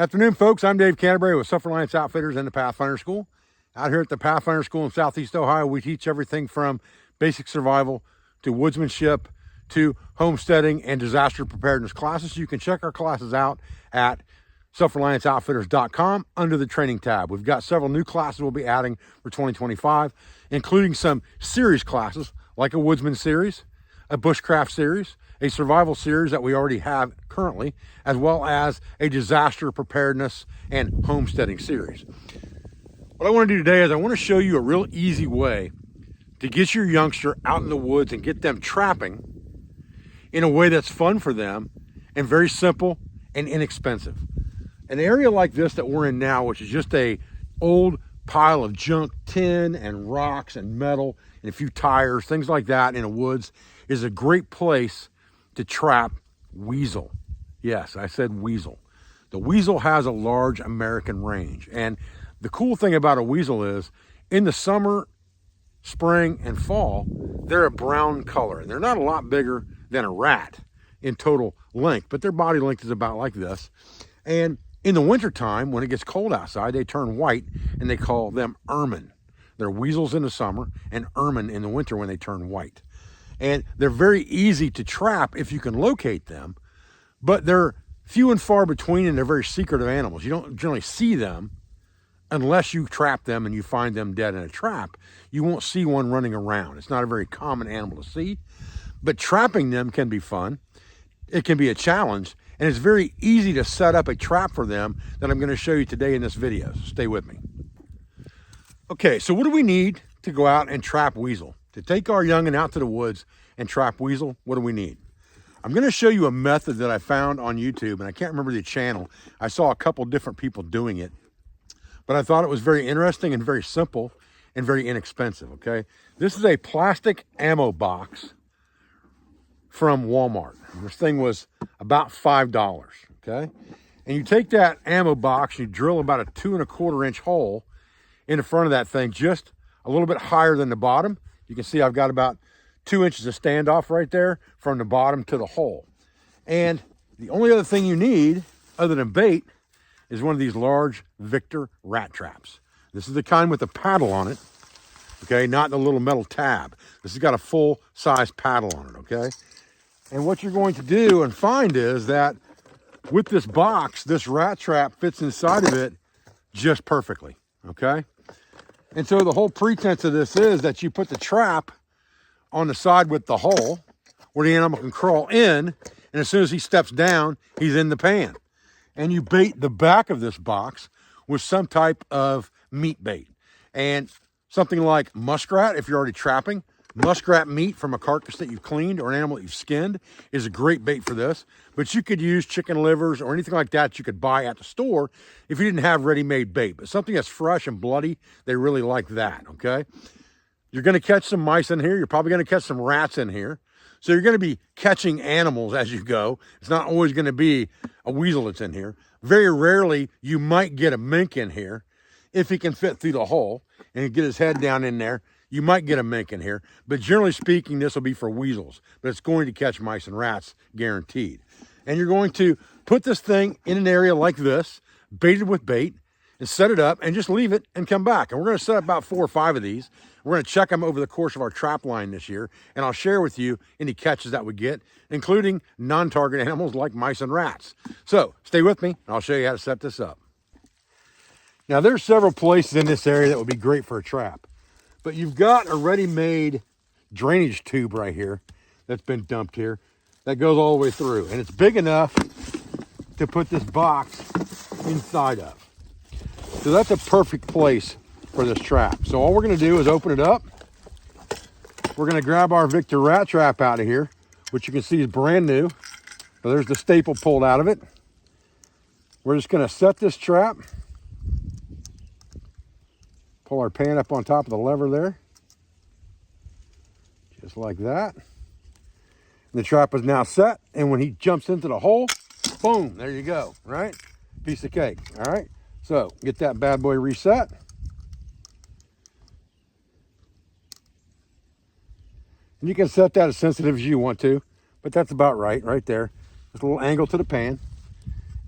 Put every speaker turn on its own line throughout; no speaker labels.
Afternoon, folks. I'm Dave Canterbury with Self-Reliance Outfitters and the Pathfinder School. Out here at the Pathfinder School in Southeast Ohio, we teach everything from basic survival to woodsmanship to homesteading and disaster preparedness classes. You can check our classes out at selfrelianceoutfitters.com under the training tab. We've got several new classes we'll be adding for 2025, including some series classes like a woodsman series, a bushcraft series, a survival series that we already have currently, as well as a disaster preparedness and homesteading series. What I want to do today is I want to show you a real easy way to get your youngster out in the woods and get them trapping in a way that's fun for them and very simple and inexpensive. An area like this that we're in now, which is just a old pile of junk tin and rocks and metal and a few tires, things like that in the woods, is a great place to trap weasel. Yes, I said weasel. The weasel has a large American range. And the cool thing about a weasel is in the summer, spring, and fall, they're a brown color. And they're not a lot bigger than a rat in total length, but their body length is about like this. And in the wintertime, when it gets cold outside, they turn white and they call them ermine. They're weasels in the summer and ermine in the winter when they turn white. And they're very easy to trap if you can locate them, but they're few and far between and they're very secretive animals. You don't generally see them unless you trap them and you find them dead in a trap. You won't see one running around. It's not a very common animal to see, but trapping them can be fun. It can be a challenge, and it's very easy to set up a trap for them that I'm going to show you today in this video. So stay with me. Okay, so what do we need to go out and trap weasel? To take our young'un out to the woods and trap weasel, what do we need? I'm going to show you a method that I found on YouTube, and I can't remember the channel. I saw a couple different people doing it, but I thought it was very interesting and very simple and very inexpensive, okay? This is a plastic ammo box from Walmart. This thing was about $5, okay? And you take that ammo box, you drill about a 2 1/4 inch hole in the front of that thing, just a little bit higher than the bottom. You can see I've got about 2 inches of standoff right there from the bottom to the hole. And the only other thing you need, other than bait, is one of these large Victor rat traps. This is the kind with a paddle on it, okay? Not the little metal tab. This has got a full-size paddle on it, okay? And what you're going to do and find is that with this box, this rat trap fits inside of it just perfectly, okay? And so the whole pretense of this is that you put the trap on the side with the hole where the animal can crawl in, and as soon as he steps down, he's in the pan. And you bait the back of this box with some type of meat bait. And something like muskrat, if you're already trapping, muskrat meat from a carcass that you've cleaned or an animal that you've skinned is a great bait for this. But you could use chicken livers or anything like that you could buy at the store if you didn't have ready-made bait. But something that's fresh and bloody, they really like that, okay? You're going to catch some mice in here. You're probably going to catch some rats in here. So you're going to be catching animals as you go. It's not always going to be a weasel that's in here. Very rarely, you might get a mink in here if he can fit through the hole and get his head down in there. You might get a mink in here, but generally speaking, this will be for weasels, but it's going to catch mice and rats, guaranteed. And you're going to put this thing in an area like this, baited with bait, and set it up and just leave it and come back. And we're going to set up about 4 or 5 of these. We're going to check them over the course of our trap line this year, and I'll share with you any catches that we get, including non-target animals like mice and rats. So stay with me, and I'll show you how to set this up. Now, there's several places in this area that would be great for a trap. But you've got a ready-made drainage tube right here that's been dumped here that goes all the way through. And it's big enough to put this box inside of. So that's a perfect place for this trap. So all we're going to do is open it up. We're going to grab our Victor rat trap out of here, which you can see is brand new. So there's the staple pulled out of it. We're just going to set this trap. Pull our pan up on top of the lever there, just like that. And the trap is now set, and when he jumps into the hole, boom, there you go, right? Piece of cake, all right? So get that bad boy reset. And you can set that as sensitive as you want to, but that's about right there. Just a little angle to the pan.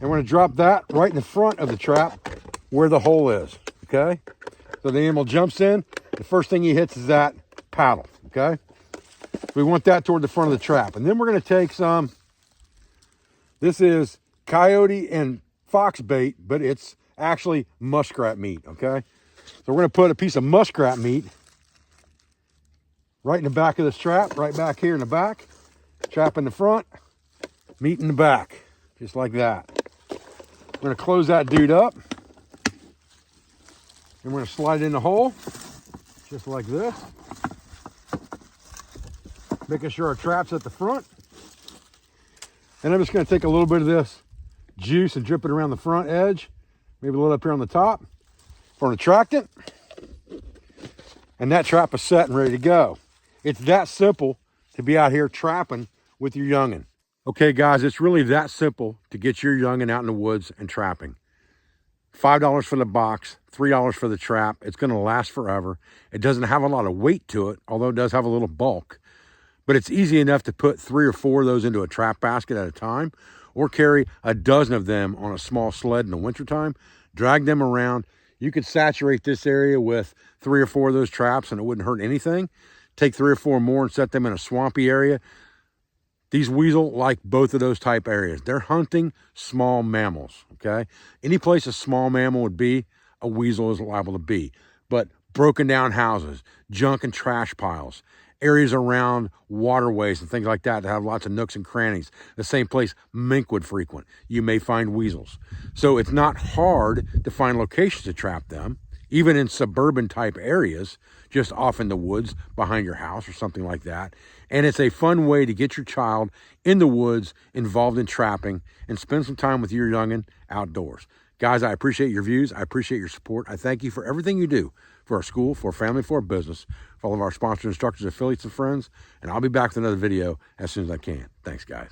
And we're gonna drop that right in the front of the trap where the hole is, okay? So the animal jumps in, the first thing he hits is that paddle, okay? We want that toward the front of the trap. And then we're gonna take some, this is coyote and fox bait, but it's actually muskrat meat, okay? So we're gonna put a piece of muskrat meat right in the back of this trap, right back here in the back. Trap in the front, meat in the back, just like that. We're gonna close that dude up. And we're gonna slide it in the hole, just like this. Making sure our trap's at the front. And I'm just gonna take a little bit of this juice and drip it around the front edge, maybe a little up here on the top for an attractant. And that trap is set and ready to go. It's that simple to be out here trapping with your youngin'. Okay guys, it's really that simple to get your youngin' out in the woods and trapping. $5 for the box, $3 for the trap. It's gonna last forever. It doesn't have a lot of weight to it, although it does have a little bulk. But it's easy enough to put 3 or 4 of those into a trap basket at a time, or carry a dozen of them on a small sled in the wintertime, drag them around. You could saturate this area with 3 or 4 of those traps and it wouldn't hurt anything. Take 3 or 4 more and set them in a swampy area. These weasel like both of those type areas. They're hunting small mammals, okay? Any place a small mammal would be, a weasel is liable to be. But broken down houses, junk and trash piles, areas around waterways and things like that that have lots of nooks and crannies, the same place mink would frequent, you may find weasels. So it's not hard to find locations to trap them, even in suburban type areas, just off in the woods behind your house or something like that. And it's a fun way to get your child in the woods, involved in trapping, and spend some time with your youngin' outdoors. Guys, I appreciate your views. I appreciate your support. I thank you for everything you do for our school, for our family, for our business, for all of our sponsors, instructors, affiliates, and friends. And I'll be back with another video as soon as I can. Thanks, guys.